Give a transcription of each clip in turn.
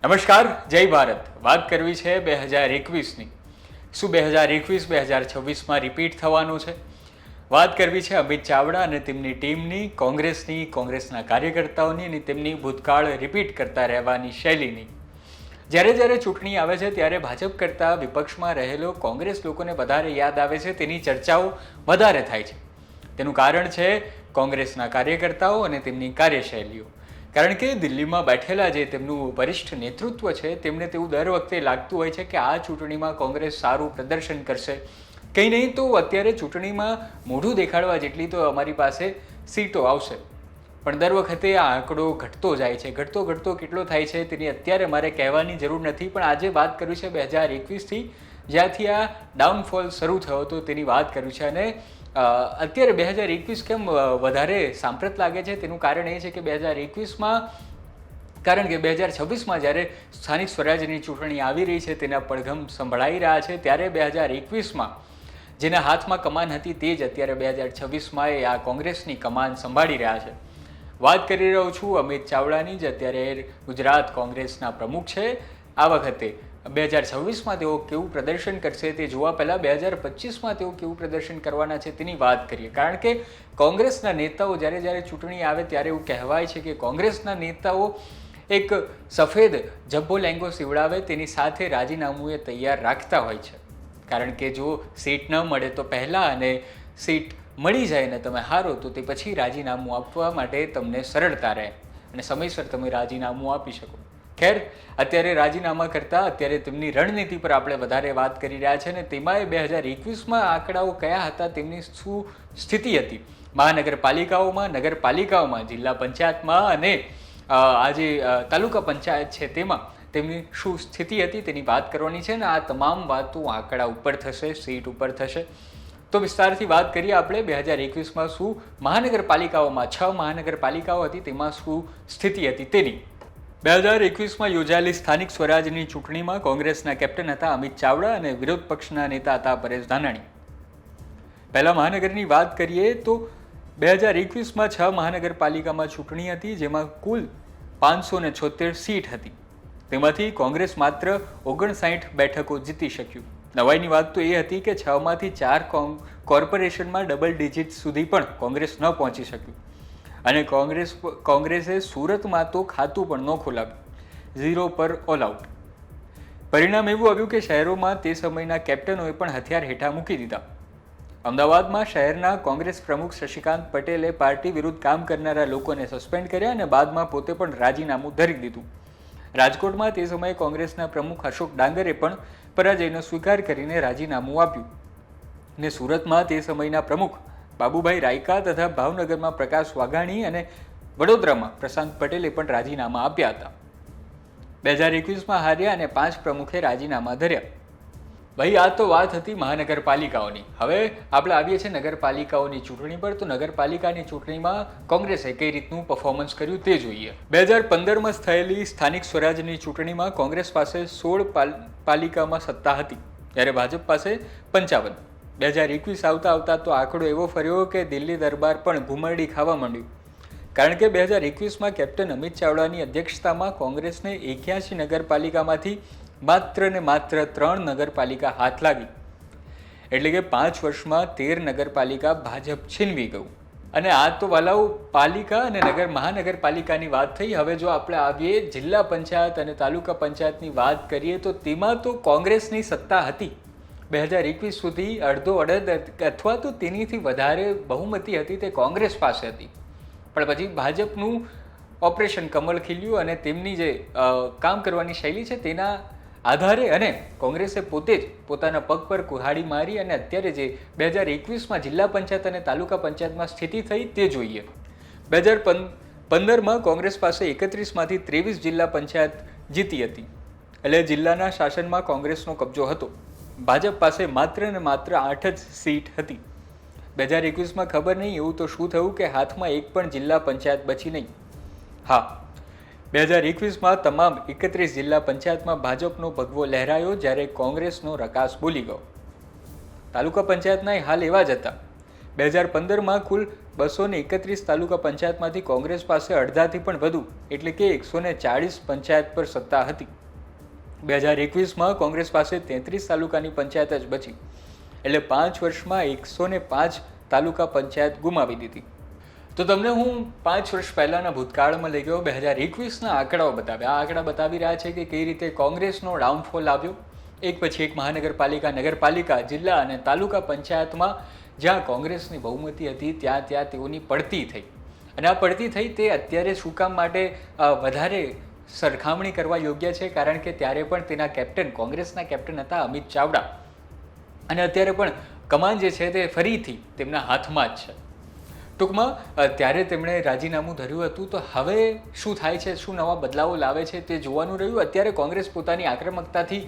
નમસ્કાર, જય ભારત. વાત કરવી છે 2021ની. શું 2021 2026માં રિપીટ થવાનું છે? વાત કરવી છે અમિત ચાવડા અને તેમની ટીમની, કોંગ્રેસના કાર્યકર્તાઓની અને તેમની ભૂતકાળ રિપીટ કરતા રહેવાની શૈલીની. જ્યારે ચૂંટણી આવે છે ત્યારે ભાજપ કરતાં વિપક્ષમાં રહેલો કોંગ્રેસ લોકોને વધારે યાદ આવે છે, તેની ચર્ચાઓ વધારે થાય છે. તેનું કારણ છે કોંગ્રેસના કાર્યકર્તાઓ અને તેમની કાર્યશૈલીઓ. કારણ કે દિલ્હીમાં બેઠેલા જે તેમનું વરિષ્ઠ નેતૃત્વ છે તેમને તેવું દર વખતે લાગતું હોય છે કે આ ચૂંટણીમાં કોંગ્રેસ સારું પ્રદર્શન કરશે. કંઈ નહીં તો અત્યારે ચૂંટણીમાં મોઢું દેખાડવા જેટલી તો અમારી પાસે સીટો આવશે. પણ દર વખતે આ આંકડો ઘટતો જાય છે. ઘટતો કેટલો થાય છે તેની અત્યારે મારે કહેવાની જરૂર નથી, પણ આજે વાત કરવી છે 2021થી, જ્યાંથી આ ડાઉનફોલ શરૂ થયો હતો તેની વાત કરવી છે. અને અત્યારે 2021 કેમ વધારે સાંપ્રત લાગે છે તેનું કારણ એ છે કે 2021માં, કારણ કે 2026માં જ્યારે સ્થાનિક સ્વરાજ્યની ચૂંટણી આવી રહી છે, તેના પડઘમ સંભળાઈ રહ્યા છે, ત્યારે 2021માં જેના હાથમાં કમાન હતી તે જ અત્યારે 2026માં આ કોંગ્રેસની કમાન સંભાળી રહ્યા છે. વાત કરી રહ્યો છું અમિત ચાવડાની, જે અત્યારે ગુજરાત કોંગ્રેસના પ્રમુખ છે. આ વખતે 2026માં તેઓ કેવું પ્રદર્શન કરશે તે જોવા પહેલાં 2025માં તેઓ કેવું પ્રદર્શન કરવાના છે તેની વાત કરીએ. કારણ કે કોંગ્રેસના નેતાઓ જ્યારે ચૂંટણી આવે ત્યારે એવું કહેવાય છે કે કોંગ્રેસના નેતાઓ એક સફેદ જબ્બો લેંગો સીવડાવે તેની સાથે રાજીનામું એ તૈયાર રાખતા હોય છે. કારણ કે જો સીટ ન મળે તો પહેલાં, અને સીટ મળી જાય ને તમે હારો તો તે પછી રાજીનામું આપવા માટે તમને સરળતા રહે અને સમયસર તમે રાજીનામું આપી શકો. ખેર, અત્યારે રાજીનામા કરતાં અત્યારે તેમની રણનીતિ પર આપણે વધારે વાત કરી રહ્યા છે. અને તેમાંય 2021માં આંકડાઓ કયા હતા, તેમની શું સ્થિતિ હતી મહાનગરપાલિકાઓમાં, નગરપાલિકાઓમાં, જિલ્લા પંચાયતમાં અને આજે તાલુકા પંચાયત છે તેમાં તેમની શું સ્થિતિ હતી તેની વાત કરવાની છે. ને આ તમામ વાતો આંકડા ઉપર થશે, સીટ ઉપર થશે. તો વિસ્તારથી વાત કરીએ આપણે 2021માં શું મહાનગરપાલિકાઓમાં, 6 મહાનગરપાલિકાઓ હતી તેમાં શું સ્થિતિ હતી તેની. 2021માં યોજાયેલી સ્થાનિક સ્વરાજ્યની ચૂંટણીમાં કોંગ્રેસના કેપ્ટન હતા અમિત ચાવડા અને વિરોધ પક્ષના નેતા હતા પરેશ ધાનાણી. પહેલા મહાનગરની વાત કરીએ તો 2021માં 6 મહાનગરપાલિકામાં ચૂંટણી હતી, જેમાં કુલ 576 સીટ હતી. તેમાંથી કોંગ્રેસ માત્ર 59 બેઠકો જીતી શક્યું. નવાઈની વાત તો એ હતી કે 6માંથી 4 કોર્પોરેશનમાં ડબલ ડિજિટ સુધી પણ કોંગ્રેસ ન પહોંચી શક્યું. અને કોંગ્રેસે સુરતમાં તો ખાતું પણ ન ખોલાવ્યું, 0 પર ઓલ આઉટ. પરિણામ એવું આવ્યું કે શહેરોમાં તે સમયના કેપ્ટનોએ પણ હથિયાર હેઠા મૂકી દીધા. અમદાવાદમાં શહેરના કોંગ્રેસ પ્રમુખ શશિકાંત પટેલે પાર્ટી વિરુદ્ધ કામ કરનારા લોકોને સસ્પેન્ડ કર્યા અને બાદમાં પોતે પણ રાજીનામું ધરી દીધું. રાજકોટમાં તે સમયે કોંગ્રેસના પ્રમુખ અશોક ડાંગરે પણ પરાજયનો સ્વીકાર કરીને રાજીનામું આપ્યું. ને સુરતમાં તે સમયના પ્રમુખ બાબુભાઈ રાયકા તથા ભાવનગરમાં પ્રકાશ વાઘાણી અને વડોદરામાં પ્રશાંત પટેલે પણ રાજીનામા આપ્યા હતા. 2021માં હાર્યા અને 5 પ્રમુખે રાજીનામા ધર્યા. ભાઈ, આ તો વાત હતી મહાનગરપાલિકાઓની. હવે આપણે આવીએ છીએ નગરપાલિકાઓની ચૂંટણી પર. તો નગરપાલિકાની ચૂંટણીમાં કોંગ્રેસે કઈ રીતનું પરફોર્મન્સ કર્યું તે જોઈએ. 2015માં થયેલી સ્થાનિક સ્વરાજ્યની ચૂંટણીમાં કોંગ્રેસ પાસે 16 પાલિકામાં સત્તા હતી, જ્યારે ભાજપ પાસે 55. 2021 આવતા તો આંકડો એવો ફર્યો કે દિલ્હી દરબાર પણ ઘુમરડી ખાવા માંડ્યું. કારણ કે 2021માં કેપ્ટન અમિત ચાવડાની અધ્યક્ષતામાં કોંગ્રેસને 81 નગરપાલિકામાંથી માત્ર 3 નગરપાલિકા હાથ લાગી. એટલે કે 5 વર્ષમાં 13 નગરપાલિકા ભાજપ છીનવી ગયું. અને આ તો વાલાઓ પાલિકા અને મહાનગરપાલિકાની વાત થઈ. હવે જો આપણે આવીએ જિલ્લા પંચાયત અને તાલુકા પંચાયતની વાત કરીએ તો તેમાં તો કોંગ્રેસની સત્તા હતી 2021 સુધી. અડધ અથવા તો તેનીથી વધારે બહુમતી હતી તે કોંગ્રેસ પાસે હતી. પણ પછી ભાજપનું ઓપરેશન કમળ ખીલ્યું અને તેમની જે કામ કરવાની શૈલી છે તેના આધારે અને કોંગ્રેસે પોતે જ પોતાના પગ પર કુહાડી મારી અને અત્યારે જે 2021માં જિલ્લા પંચાયત અને તાલુકા પંચાયતમાં સ્થિતિ થઈ તે જોઈએ. 2015માં કોંગ્રેસ પાસે 31માંથી 23 જિલ્લા પંચાયત જીતી હતી. એટલે જિલ્લાના શાસનમાં કોંગ્રેસનો કબજો હતો. ભાજપ પાસે માત્ર 8 જ સીટ હતી. 2021માં ખબર નહીં એવું તો શું થયું કે હાથમાં એક પણ જિલ્લા પંચાયત બચી નહીં. હા, 2021માં તમામ 31 જિલ્લા પંચાયતમાં ભાજપનો ભગવો લહેરાયો, જ્યારે કોંગ્રેસનો રકાસ બોલી ગયો. તાલુકા પંચાયતના હાલ એવા જ હતા. 2015માં કુલ 231 તાલુકા પંચાયતમાંથી કોંગ્રેસ પાસે અડધાથી પણ વધુ એટલે કે 140 પંચાયત પર સત્તા હતી. 2021માં કોંગ્રેસ પાસે 33 તાલુકાની પંચાયત જ બચી, એટલે 5 વર્ષમાં 105 તાલુકા પંચાયત ગુમાવી દીધી. તો તમને હું 5 વર્ષ પહેલાંના ભૂતકાળમાં લઈ ગયો. 2021ના આંકડાઓ બતાવ્યા. આ આંકડા બતાવી રહ્યા છે કે કઈ રીતે કોંગ્રેસનો ડાઉનફોલ આવ્યો. એક પછી એક મહાનગરપાલિકા, નગરપાલિકા, જિલ્લા અને તાલુકા પંચાયતમાં જ્યાં કોંગ્રેસની બહુમતી હતી ત્યાં તેઓની પડતી થઈ. અને આ પડતી થઈ તે અત્યારે શું કામ માટે વધારે સરખામણી કરવા યોગ્ય છે, કારણ કે ત્યારે પણ તેના કેપ્ટન, કોંગ્રેસના કેપ્ટન હતા અમિત ચાવડા, અને અત્યારે પણ કમાન જે છે તે ફરીથી તેમના હાથમાં જ છે. ટૂંકમાં ત્યારે તેમણે રાજીનામું ધર્યું હતું. તો હવે શું થાય છે, શું નવા બદલાવો લાવે છે તે જોવાનું રહ્યું. અત્યારે કોંગ્રેસ પોતાની આક્રમકતાથી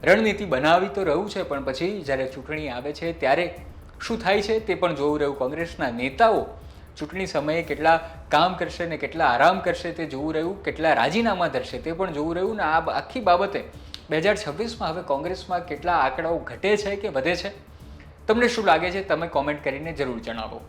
રણનીતિ બનાવી તો રહ્યું છે, પણ પછી જ્યારે ચૂંટણી આવે છે ત્યારે શું થાય છે તે પણ જોવું રહ્યું. કોંગ્રેસના નેતાઓ ચૂંટણી સમયે કેટલા કામ કરશે ને કેટલા આરામ કરશે તે જોવું રહ્યું, કેટલા રાજીનામા ધરશે તે પણ જોવું રહ્યું. ને આ આખી બાબતે 2026માં હવે કોંગ્રેસમાં કેટલા આંકડાઓ ઘટે છે કે વધે છે, તમને શું લાગે છે તમે કોમેન્ટ કરીને જરૂર જણાવો.